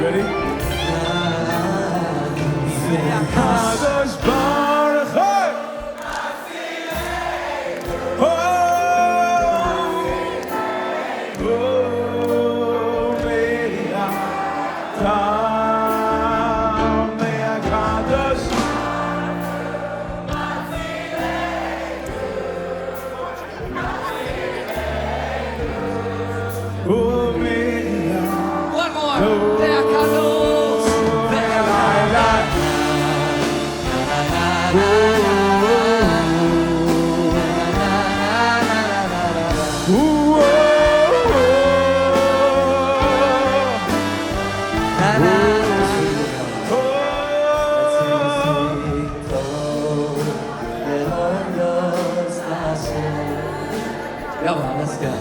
Ready? Kadosh Baruch Hu. Oh, One more. There, Kadosh. Come on, let's go.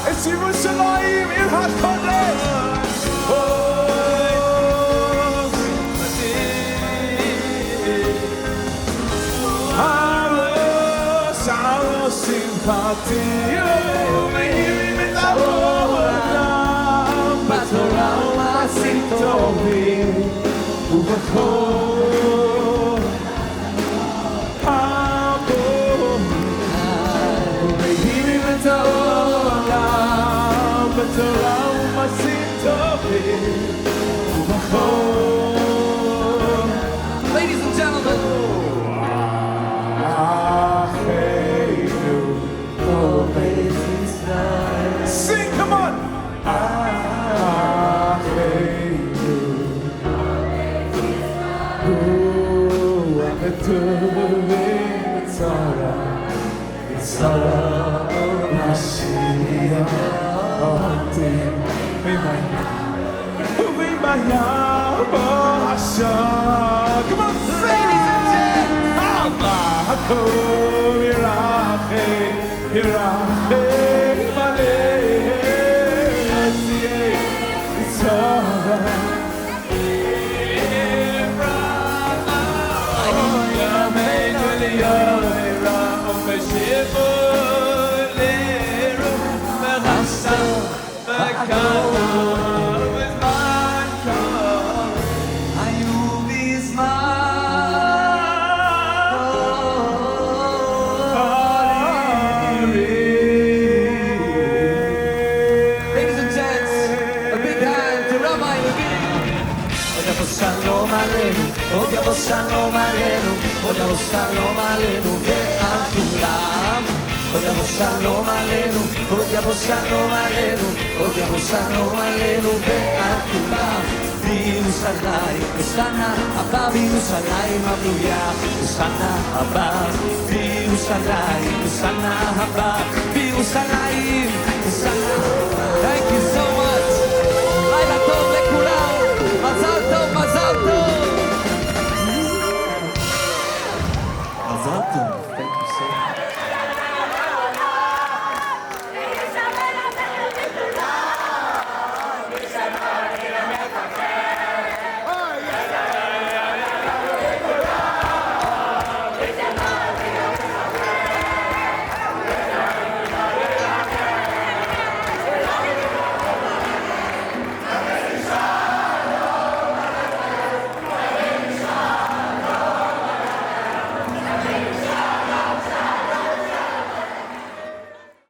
It's Yerushalayim in HaKodesh. Sympathy, מאירים את העולם בתורה ומעשים טובים ובכל מאירים את העולם בתורה ומעשים טובים ובכל. Ladies and gentlemen. Sing, come on! Come on, ladies and Shalom Aleinu, עוד יבוא שלום עלינו, עוד יבוא שלום עלינו ועל כולם. עוד יבוא שלום עלינו, עוד יבוא שלום עלינו, עוד יבוא שלום עלינו ועל כולם. בירושלים, בשנה הבאה בירושלים הבנויה, בשנה הבאה בירושלים, בשנה הבאה בירושלים, בשנה הבאה. Thank you so much.